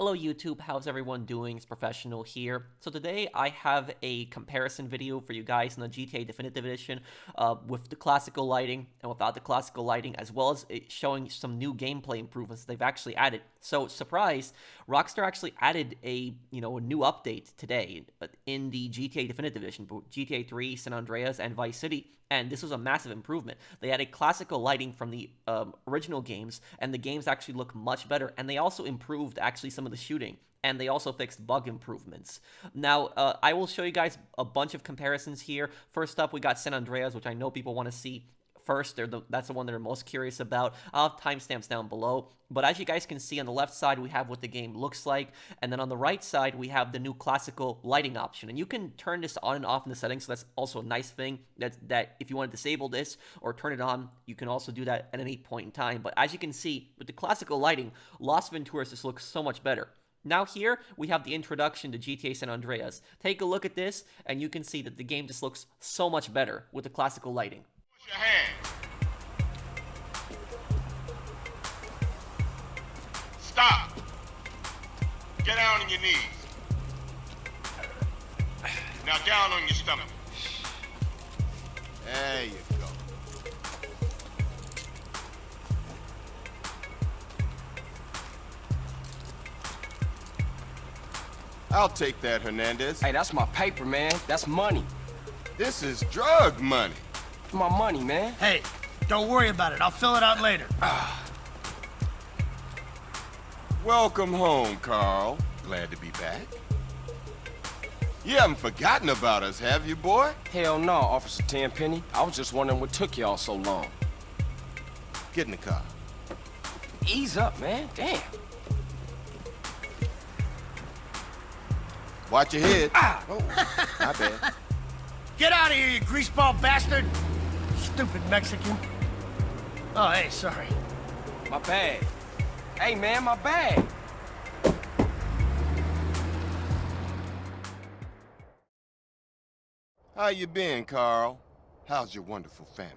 Hello YouTube, how's everyone doing? It's Professional here. So today I have a comparison video for you guys in the GTA Definitive Edition with the classical lighting and without the classical lighting, as well as it showing some new gameplay improvements they've actually added. So surprise, Rockstar actually added a new update today in the GTA Definitive Edition, GTA 3, San Andreas, and Vice City. And this was a massive improvement. They added classical lighting from the original games, and the games actually look much better. And they also improved actually some of the shooting, and they also fixed bug improvements. Now, I will show you guys a bunch of comparisons here. First up, we got San Andreas, which I know people want to see first. That's the one they're most curious about. I'll have timestamps down below. But as you guys can see, on the left side, we have what the game looks like. And then on the right side, we have the new classical lighting option. And you can turn this on and off in the settings. So that's also a nice thing that if you want to disable this or turn it on, you can also do that at any point in time. But as you can see, with the classical lighting, Las Venturas just looks so much better. Now here, we have the introduction to GTA San Andreas. Take a look at this, and you can see that the game just looks so much better with the classical lighting. Your hand. Stop. Get down on your knees. Now down on your stomach. There you go. I'll take that, Hernandez. Hey, that's my paper, man. That's money. This is drug money. My money, man. Hey, don't worry about it. I'll fill it out later. Welcome home, Carl. Glad to be back. You haven't forgotten about us, have you, boy? Hell no, Officer Tenpenny. I was just wondering what took y'all so long. Get in the car. Ease up, man. Damn. Watch your head. Ah! Oh, my bad. Get out of here, you greaseball bastard! Stupid Mexican. Oh, hey, sorry. My bag. Hey, man, my bag. How you been, Carl? How's your wonderful family?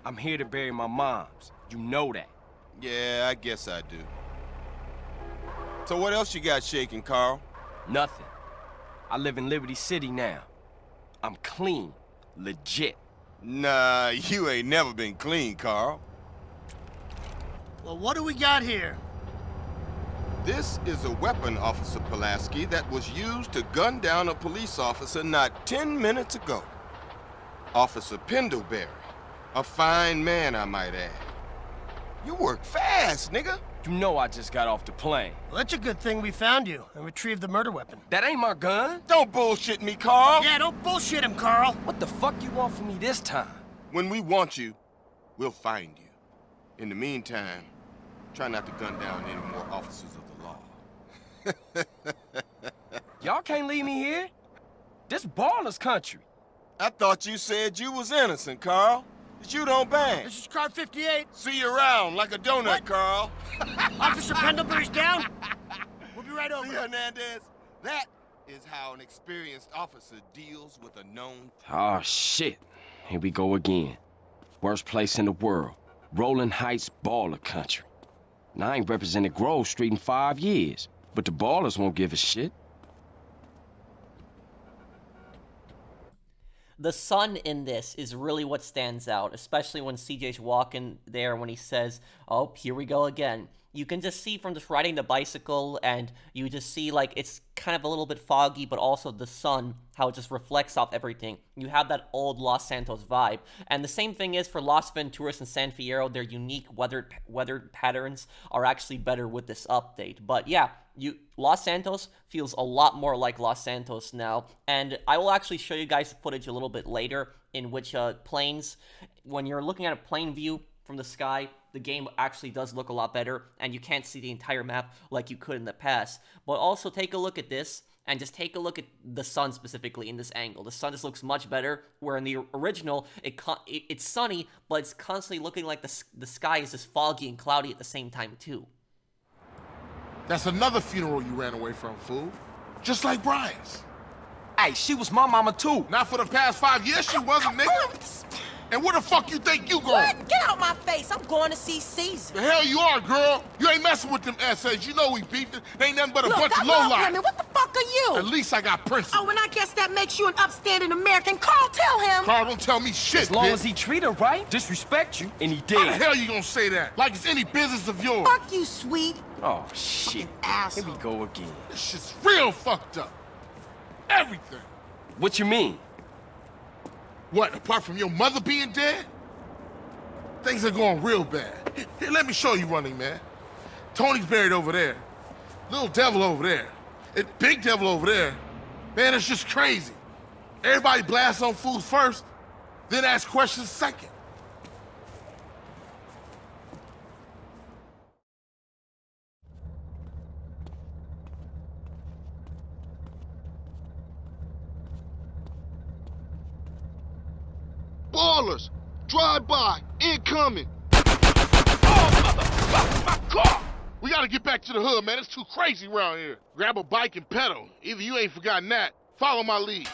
I'm here to bury my moms. You know that. Yeah, I guess I do. So what else you got shaking, Carl? Nothing. I live in Liberty City now. I'm clean. Legit. Nah, you ain't never been clean, Carl. Well, what do we got here? This is a weapon, Officer Pulaski, that was used to gun down a police officer not 10 minutes ago. Officer Pendlebury. A fine man, I might add. You work fast, nigga. You know I just got off the plane. Well, that's a good thing we found you and retrieved the murder weapon. That ain't my gun. Don't bullshit me, Carl. Yeah, don't bullshit him, Carl. What the fuck you want from me this time? When we want you, we'll find you. In the meantime, try not to gun down any more officers of the law. Y'all can't leave me here. This baller's country. I thought you said you was innocent, Carl. That you don't bang. This is car 58. See you around like a donut, What? Carl. Officer Pendlebury's down. We'll be right over. See, Hernandez? That is how an experienced officer deals with a known... Oh, shit. Here we go again. Worst place in the world. Rolling Heights baller country. Now, I ain't represented Grove Street in 5 years, but the ballers won't give a shit. The sun in this is really what stands out, especially when CJ's walking there when he says, oh, here we go again. You can just see from just riding the bicycle, and you just see, like, it's kind of a little bit foggy, but also the sun, how it just reflects off everything. You have that old Los Santos vibe. And the same thing is for Las Venturas and San Fierro. Their unique weathered patterns are actually better with this update. But yeah, Los Santos feels a lot more like Los Santos now. And I will actually show you guys footage a little bit later in which planes, when you're looking at a plane view from the sky, the game actually does look a lot better, and you can't see the entire map like you could in the past. But also take a look at this, and just take a look at the sun specifically in this angle. The sun just looks much better, where in the original, it's sunny, but it's constantly looking like the sky is just foggy and cloudy at the same time, too. That's another funeral you ran away from, fool. Just like Brian's. Hey, she was my mama, too. Not for the past 5 years she wasn't, nigga. And where the fuck you think you going? What? Get out my face. I'm going to see Caesar. The hell you are, girl. You ain't messing with them essays. You know we beefed. They ain't nothing but a Look, bunch I of love lowlife. women. What the fuck are you? At least I got principles. Oh, and I guess that makes you an upstanding American. Carl, tell him. Carl, don't tell me shit, As long bitch. as he treat her right, disrespect you, and he How the did. hell you gonna say that? Like it's any business of yours. Fuck you, sweet. Oh, shit. Asshole. Here we go again. This shit's real fucked up. Everything. What you mean? What, apart from your mother being dead? Things are going real bad. Here, let me show you, Running Man. Tony's buried over there. Little Devil over there. And Big Devil over there. Man, it's just crazy. Everybody blasts on fools first, then ask questions second. Ballers, drive by, incoming. My car! We gotta get back to the hood, man. It's too crazy around here. Grab a bike and pedal. Either you ain't forgotten that. Follow my lead.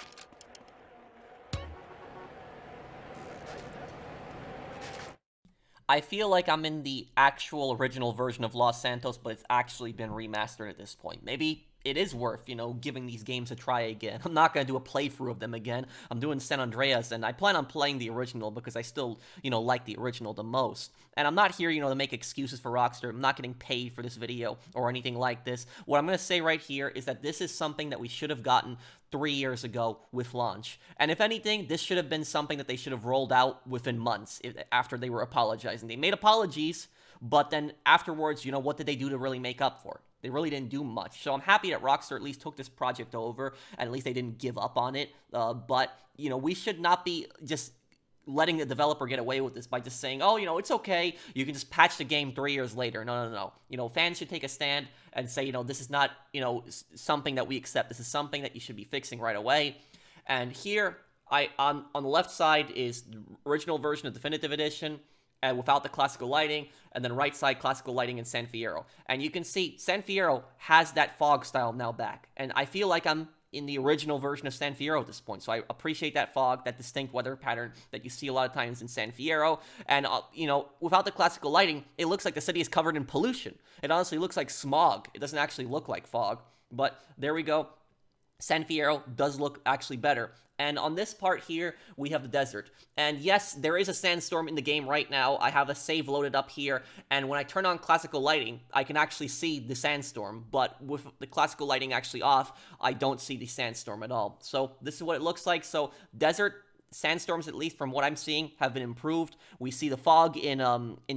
I feel like I'm in the actual original version of Los Santos, but it's actually been remastered at this point. Maybe it is worth, giving these games a try again. I'm not going to do a playthrough of them again. I'm doing San Andreas, and I plan on playing the original because I still, like the original the most. And I'm not here, to make excuses for Rockstar. I'm not getting paid for this video or anything like this. What I'm going to say right here is that this is something that we should have gotten 3 years ago with launch. And if anything, this should have been something that they should have rolled out within months after they were apologizing. They made apologies, but then afterwards, what did they do to really make up for it? They really didn't do much. So I'm happy that Rockstar at least took this project over, and at least they didn't give up on it. But, we should not be just letting the developer get away with this by just saying, oh, it's okay, you can just patch the game 3 years later. No. Fans should take a stand and say, this is not, something that we accept. This is something that you should be fixing right away. And here, on the left side is the original version of Definitive Edition, and without the classical lighting, and then right side, classical lighting in San Fierro. And you can see San Fierro has that fog style now back. And I feel like I'm in the original version of San Fierro at this point. So I appreciate that fog, that distinct weather pattern that you see a lot of times in San Fierro. And, without the classical lighting, it looks like the city is covered in pollution. It honestly looks like smog. It doesn't actually look like fog. But there we go. San Fierro does look actually better. And on this part here, we have the desert. And yes, there is a sandstorm in the game right now. I have a save loaded up here, and when I turn on classical lighting, I can actually see the sandstorm, but with the classical lighting actually off, I don't see the sandstorm at all. So this is what it looks like. So desert sandstorms, at least from what I'm seeing, have been improved. We see the fog in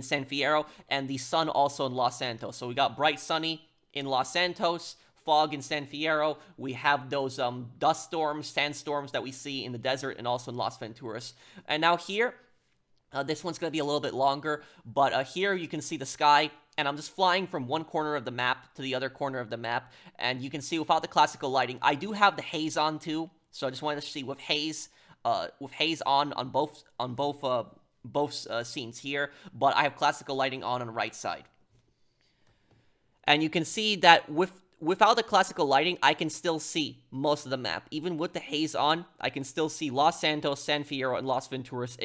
San Fierro, and the sun also in Los Santos. So we got bright sunny in Los Santos, fog in San Fierro. We have those dust storms, sandstorms that we see in the desert and also in Las Venturas. And now here, this one's going to be a little bit longer, but here you can see the sky, and I'm just flying from one corner of the map to the other corner of the map, and you can see without the classical lighting, I do have the haze on too, so I just wanted to see with haze on both scenes here, but I have classical lighting on the right side. And you can see that without the classical lighting, I can still see most of the map. Even with the haze on, I can still see Los Santos, San Fierro, and Las Venturas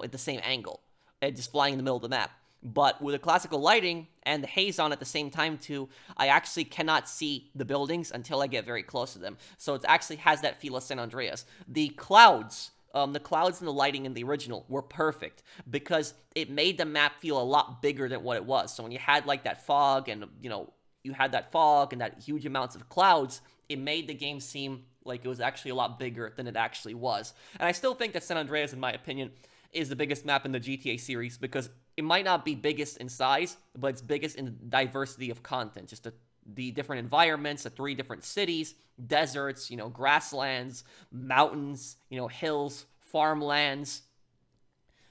at the same angle, and just flying in the middle of the map. But with the classical lighting and the haze on at the same time too, I actually cannot see the buildings until I get very close to them. So it actually has that feel of San Andreas. The clouds and the lighting in the original were perfect because it made the map feel a lot bigger than what it was. So when you had like that fog and, you had that fog and that huge amounts of clouds, it made the game seem like it was actually a lot bigger than it actually was. And I still think that San Andreas, in my opinion, is the biggest map in the GTA series because it might not be biggest in size, but it's biggest in diversity of content. Just the different environments, the 3 different cities, deserts, grasslands, mountains, hills, farmlands,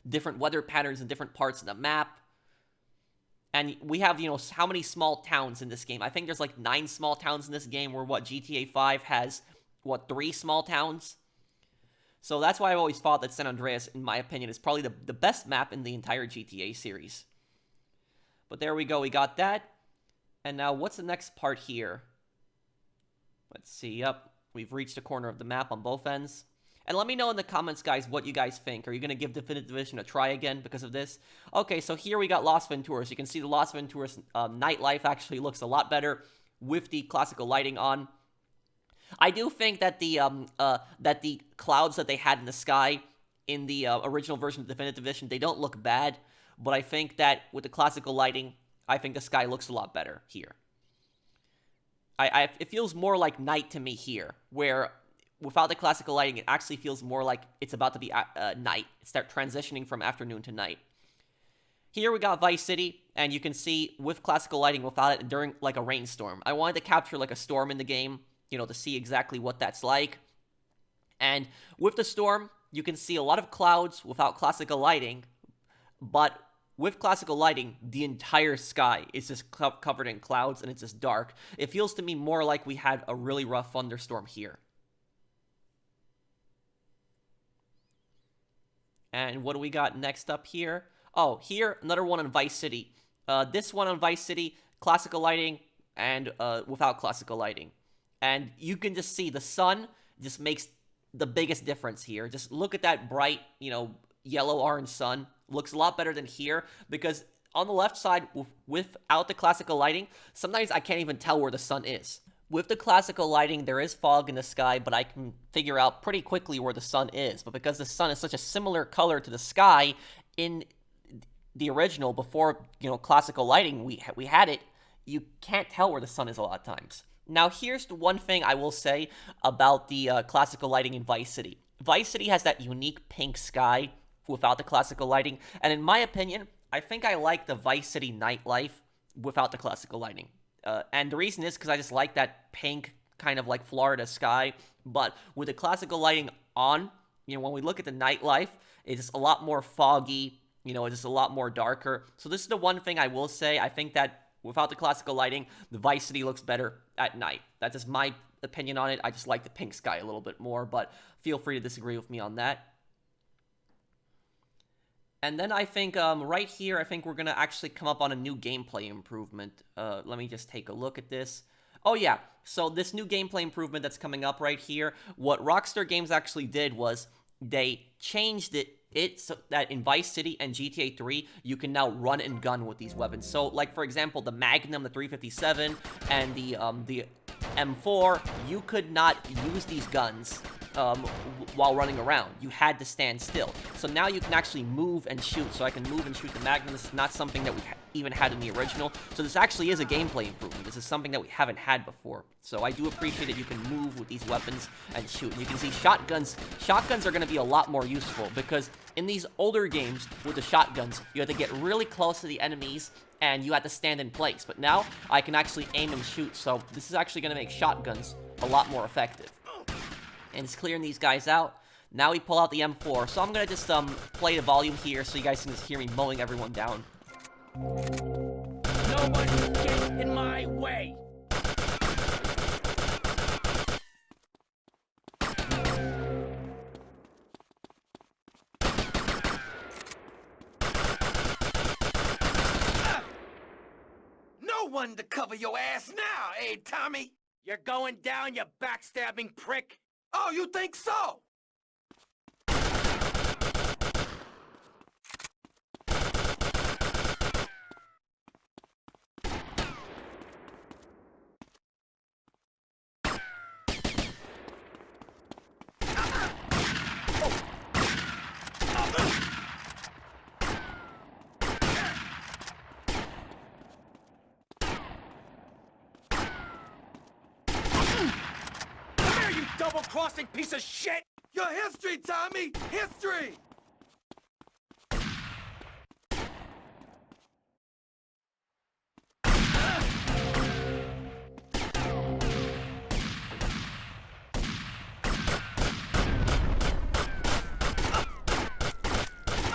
different weather patterns in different parts of the map. And we have, how many small towns in this game? I think there's like 9 small towns in this game where, GTA 5 has, 3 small towns? So that's why I've always thought that San Andreas, in my opinion, is probably the best map in the entire GTA series. But there we go, we got that. And now, what's the next part here? Let's see, we've reached the corner of the map on both ends. And let me know in the comments, guys, what you guys think. Are you going to give Definitive Edition a try again because of this? Okay, so here we got Las Venturas. You can see the Las Venturas nightlife actually looks a lot better with the classical lighting on. I do think that the clouds that they had in the sky in the original version of Definitive Edition, they don't look bad. But I think that with the classical lighting, I think the sky looks a lot better here. It feels more like night to me here, where without the classical lighting, it actually feels more like it's about to be night. Start transitioning from afternoon to night. Here we got Vice City, and you can see with classical lighting without it during like a rainstorm. I wanted to capture like a storm in the game, you know, to see exactly what that's like. And with the storm, you can see a lot of clouds without classical lighting, but with classical lighting, the entire sky is just covered in clouds and it's just dark. It feels to me more like we had a really rough thunderstorm here. And what do we got next up here? Oh, here, another one on Vice City. This one on Vice City, classical lighting and without classical lighting. And you can just see the sun just makes the biggest difference here. Just look at that bright, you know, yellow-orange sun. Looks a lot better than here, because on the left side, without the classical lighting, sometimes I can't even tell where the sun is. With the classical lighting, there is fog in the sky, but I can figure out pretty quickly where the sun is. But because the sun is such a similar color to the sky in the original, before, you know, classical lighting, we had it, you can't tell where the sun is a lot of times. Now, here's the one thing I will say about the classical lighting in Vice City. Vice City has that unique pink sky without the classical lighting, and in my opinion, I think I like the Vice City nightlife without the classical lighting. And the reason is because I just like that pink kind of like Florida sky, but with the classical lighting on, you know, when we look at the nightlife, it's a lot more foggy, you know, it's just a lot more darker. So this is the one thing I will say. I think that without the classical lighting, the Vice City looks better at night. That's just my opinion on it. I just like the pink sky a little bit more, but feel free to disagree with me on that. And then I think right here, I think we're going to actually come up on a new gameplay improvement. Let me just take a look at this. Oh yeah, so this new gameplay improvement that's coming up right here, what Rockstar Games actually did was they changed it so that in Vice City and GTA 3, you can now run and gun with these weapons. So, like, for example, the Magnum, the 357, and the M4, you could not use these guns while running around. You had to stand still. So now you can actually move and shoot. So I can move and shoot the Magnum. This is not something that we even had in the original. So this actually is a gameplay improvement. This is something that we haven't had before. So I do appreciate that you can move with these weapons and shoot. And you can see shotguns. Shotguns are going to be a lot more useful because in these older games with the shotguns, you have to get really close to the enemies and you have to stand in place. But now I can actually aim and shoot. So this is actually going to make shotguns a lot more effective. And it's clearing these guys out. Now we pull out the M4. So I'm going to just play the volume here so you guys can just hear me mowing everyone down. Nobody get in my way! No one to cover your ass now, eh, Tommy? You're going down, you backstabbing prick! Oh, you think so? Double-crossing piece of shit! Your history, Tommy! History!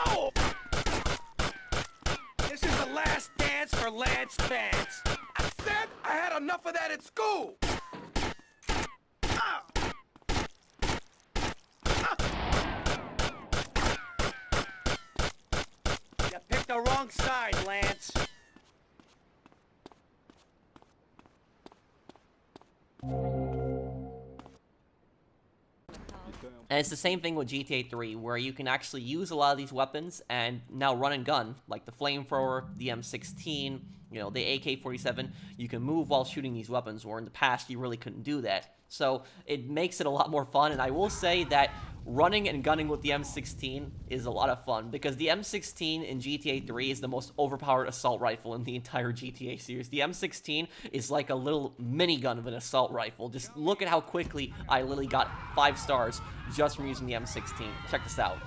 Oh! This is the last dance for Lance fans. I said I had enough of that at school! You picked the wrong side, Lance. And it's the same thing with GTA 3, where you can actually use a lot of these weapons and now run and gun, like the flamethrower, the M16, the AK-47. You can move while shooting these weapons, where in the past you really couldn't do that. So it makes it a lot more fun, and I will say that running and gunning with the M16 is a lot of fun, because the M16 in GTA 3 is the most overpowered assault rifle in the entire GTA series. The M16 is like a little minigun of an assault rifle. Just look at how quickly I literally got 5 stars just from using the M16. Check this out.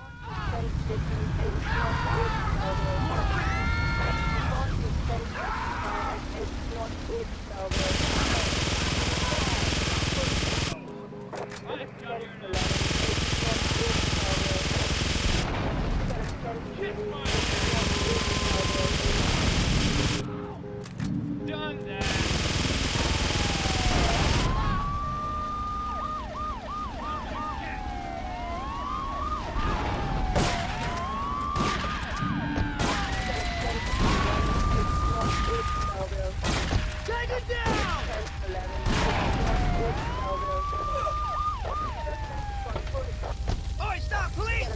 Oi, stop, police!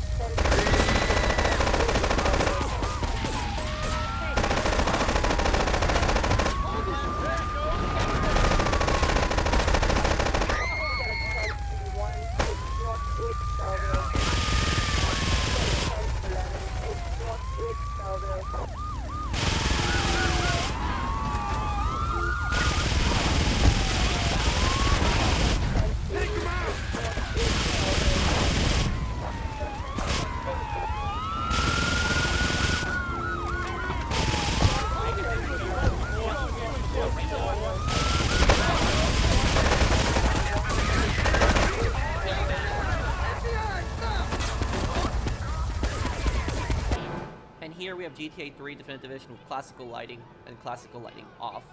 And here we have GTA 3 Definitive Edition with classical lighting and classical lighting off.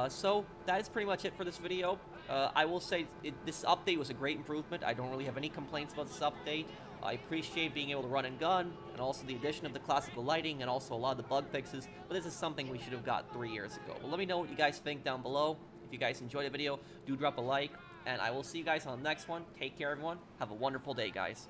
So that is pretty much it for this video. I will say this update was a great improvement. I don't really have any complaints about this update. I appreciate being able to run and gun, and also the addition of the classical lighting, and also a lot of the bug fixes, but this is something we should have got 3 years ago. Well, let me know what you guys think down below. If you guys enjoyed the video, do drop a like, and I will see you guys on the next one. Take care, everyone. Have a wonderful day, guys.